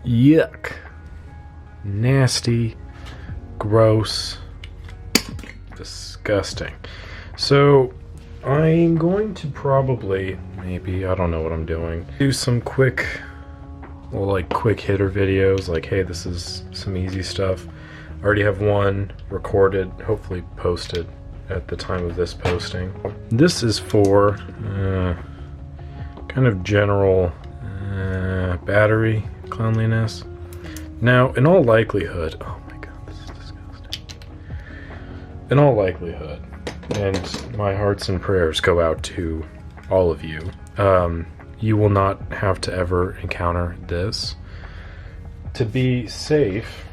Yuck. Nasty. Gross. Disgusting. So I'm going to probably, maybe, I don't know what I'm doing, do some quick, well, like quick hitter videos, like, hey, this is some easy stuff. I already have one recorded, hopefully posted at the time of this posting. This is for kind of general battery cleanliness. Now, in all likelihood, oh my god, this is disgusting. In all likelihood, and my hearts and prayers go out to all of you, you will not have to ever encounter this. To be safe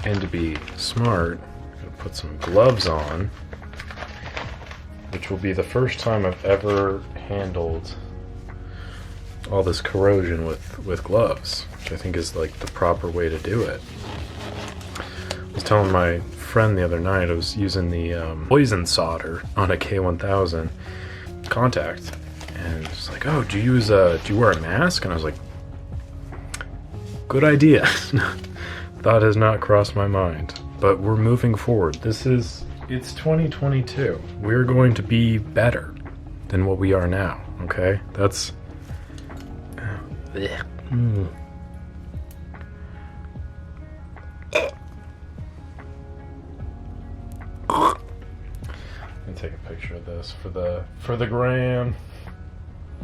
and to be smart, I'm gonna put some gloves on, which will be the first time I've ever handled all this corrosion with gloves, which I think is like the proper way to do it. I was telling my friend the other night I was using the poison solder on a K1000 contact, and it's like, oh, do you wear a mask? And I was like, good idea. Thought has not crossed my mind, but we're moving forward. It's 2022. We're going to be better than what we are now. Okay, that's. Mm. Let me take a picture of this for the gram.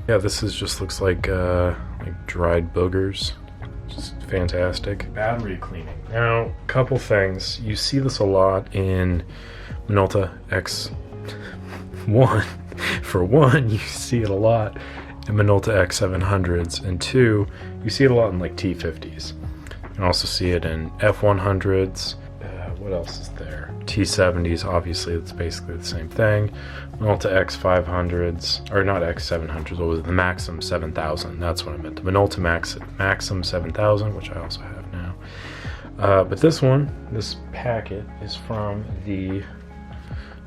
Yeah, this just looks like dried boogers. Just fantastic. Battery cleaning. Now, a couple things. You see this a lot in Minolta X1. For one, you see it a lot in Minolta X700s, and two, you see it a lot in like T50s. You can also see it in F100s. What else is there? T70s, obviously, it's basically the same thing. Minolta X500s, or not X700s, what was it? The Maxxum 7000, that's what I meant. The Minolta Maxxum 7000, which I also have now. But this packet is from the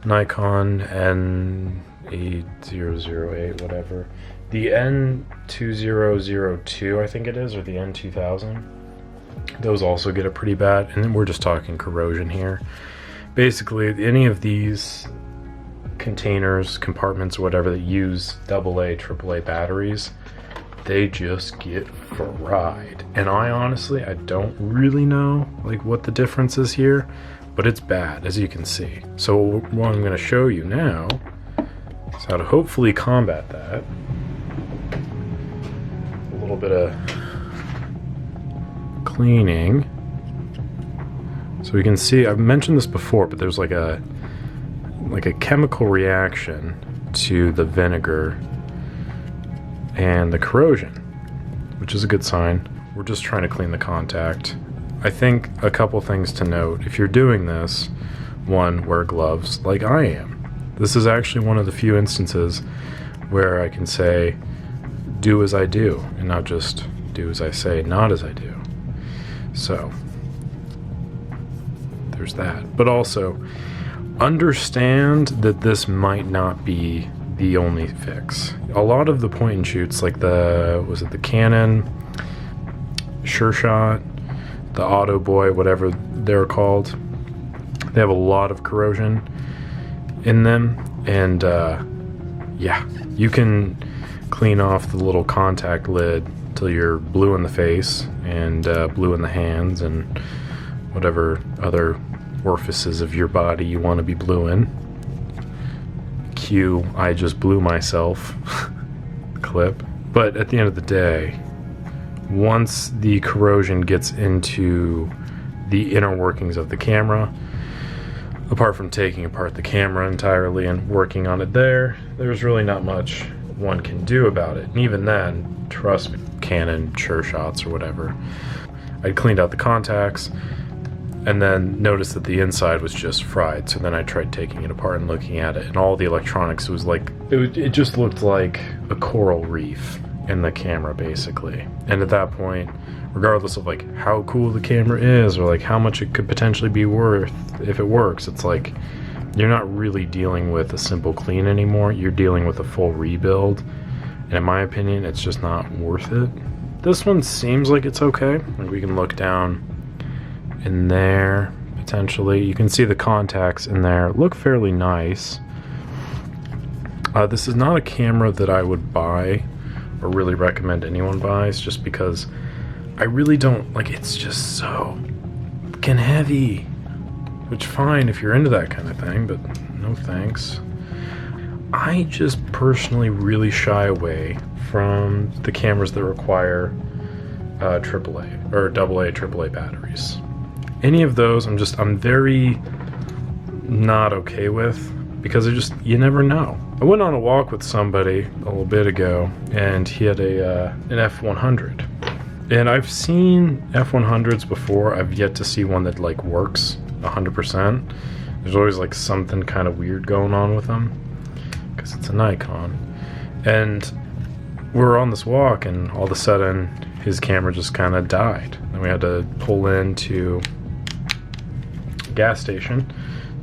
Nikon N8008, whatever. The N2002, I think it is, or the N2000. Those also get it pretty bad, and then we're just talking corrosion here. Basically, any of these containers, compartments, whatever, that use AA, AAA batteries, they just get fried. And I don't really know like what the difference is here, but it's bad, as you can see. So what I'm going to show you now is how to hopefully combat that. A little bit of cleaning. So we can see, I've mentioned this before, but there's like a chemical reaction to the vinegar and the corrosion, which is a good sign. We're just trying to clean the contact. I think a couple things to note. If you're doing this, one, wear gloves like I am. This is actually one of the few instances where I can say, do as I do, and not just do as I say, not as I do. So there's that. But also, understand that this might not be the only fix. A lot of the point and shoots, like the Canon Sure Shot, the Auto Boy, whatever they're called, they have a lot of corrosion in them, and yeah, you can clean off the little contact lid till you're blue in the face and blue in the hands and whatever other orifices of your body you want to be blue in. Cue, I just blew myself clip. But at the end of the day, once the corrosion gets into the inner workings of the camera, apart from taking apart the camera entirely and working on it there's really not much one can do about it. And even then, trust me, Canon Sure Shots or whatever, I cleaned out the contacts and then noticed that the inside was just fried. So then I tried taking it apart and looking at it, and all the electronics was like, it just looked like a coral reef in the camera, basically. And at that point, regardless of like how cool the camera is or like how much it could potentially be worth if it works, it's like you're not really dealing with a simple clean anymore. You're dealing with a full rebuild, and in my opinion, it's just not worth it. This one seems like it's okay. Like we can look down in there, potentially. You can see the contacts in there look fairly nice. This is not a camera that I would buy or really recommend anyone buys, just because I really don't, like, it's just so fucking heavy. Which, fine if you're into that kind of thing, but no thanks. I just personally really shy away from the cameras that require AAA or AA, AAA batteries. Any of those, I'm very not okay with, because you never know. I went on a walk with somebody a little bit ago, and he had an F100. And I've seen F100s before. I've yet to see one that like works 100%. There's always like something kind of weird going on with them, because it's a Nikon. And we were on this walk, and all of a sudden his camera just kind of died, and we had to pull into a gas station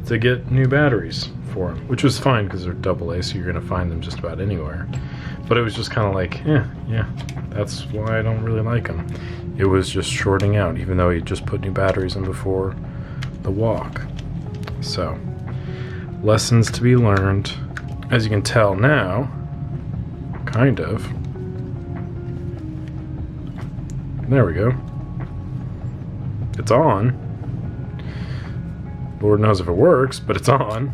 to get new batteries for them, which was fine because they're AA, so you're gonna find them just about anywhere. But it was just kind of like, yeah, that's why I don't really like them. It was just shorting out, even though he just put new batteries in before the walk. So, lessons to be learned. As you can tell now, kind of. There we go. It's on. Lord knows if it works, but it's on.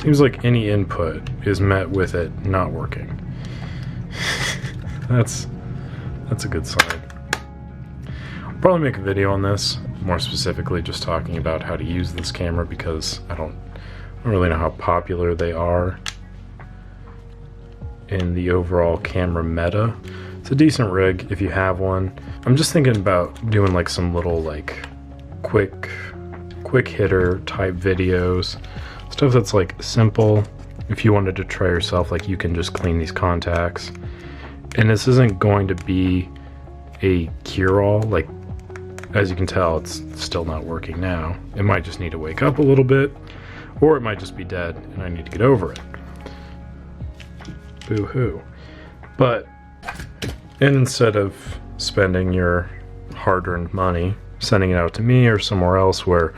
Seems like any input is met with it not working. That's a good sign. I'll probably make a video on this, more specifically just talking about how to use this camera, because I don't really know how popular they are in the overall camera meta. It's a decent rig if you have one. I'm just thinking about doing like some little like quick hitter type videos. Stuff that's like simple. If you wanted to try yourself, like you can just clean these contacts. And this isn't going to be a cure-all. Like, as you can tell, it's still not working now. It might just need to wake up a little bit, or it might just be dead and I need to get over it. Boo-hoo. But, and instead of spending your hard-earned money sending it out to me or somewhere else where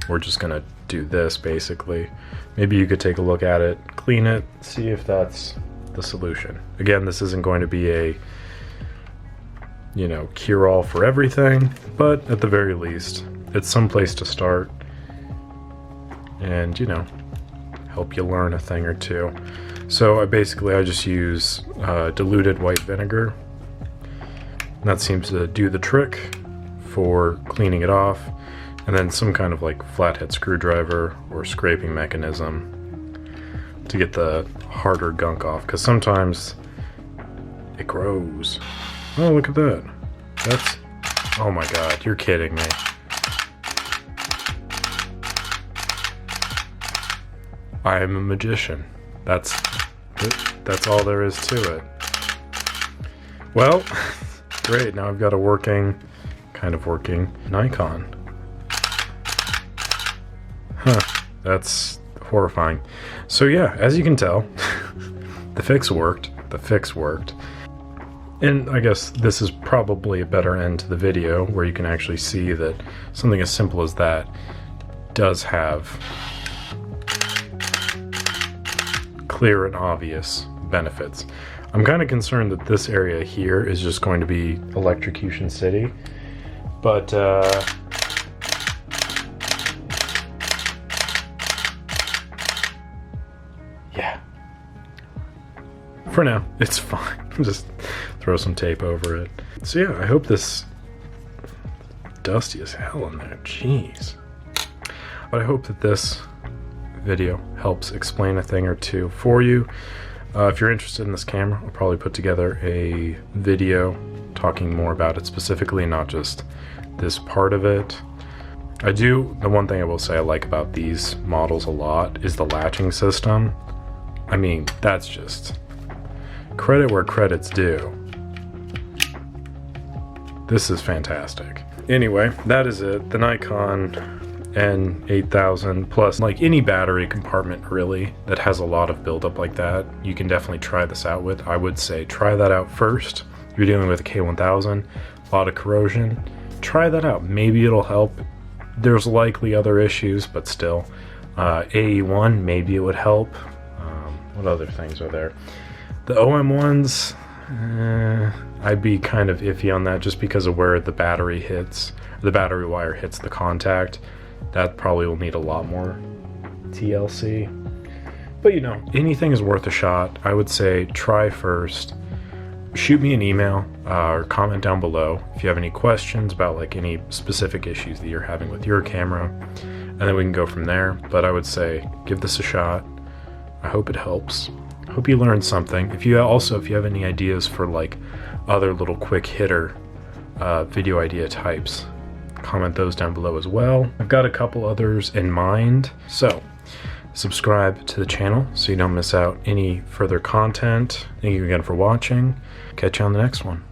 we're just gonna do this basically, maybe you could take a look at it, clean it, see if that's the solution. Again, this isn't going to be a, you know, cure-all for everything, but at the very least, it's some place to start and, you know, help you learn a thing or two. So I just use diluted white vinegar. And that seems to do the trick for cleaning it off. And then some kind of like flathead screwdriver or scraping mechanism to get the harder gunk off, because sometimes it grows. Oh, look at that. That's, oh my god, you're kidding me. I am a magician. That's all there is to it. Well, great, now I've got a kind of working Nikon. Huh, that's horrifying. So yeah, as you can tell, the fix worked. And I guess this is probably a better end to the video, where you can actually see that something as simple as that does have clear and obvious benefits. I'm kind of concerned that this area here is just going to be electrocution city, but yeah, for now it's fine. Just throw some tape over it. So yeah, I hope this, dusty as hell in there, jeez. But I hope that this video helps explain a thing or two for you. If you're interested in this camera, I'll probably put together a video talking more about it specifically, not just this part of it. The one thing I will say I like about these models a lot is the latching system. I mean, that's just credit where credit's due. This is fantastic. Anyway, that is it. The Nikon N8000 plus, like any battery compartment really that has a lot of buildup like that, you can definitely try this out with. I would say try that out first. If you're dealing with a K1000, a lot of corrosion, try that out. Maybe it'll help. There's likely other issues, but still. AE1, maybe it would help. What other things are there? The OM ones, I'd be kind of iffy on that just because of where the battery hits, the battery wire hits the contact. That probably will need a lot more TLC. But you know, anything is worth a shot. I would say try first. Shoot me an email or comment down below if you have any questions about like any specific issues that you're having with your camera, and then we can go from there. But I would say give this a shot. I hope it helps. I hope you learned something. If you have any ideas for like other little quick hitter video idea types, comment those down below as well. I've got a couple others in mind, so subscribe to the channel so you don't miss out any further content. Thank you again for watching. Catch you on the next one.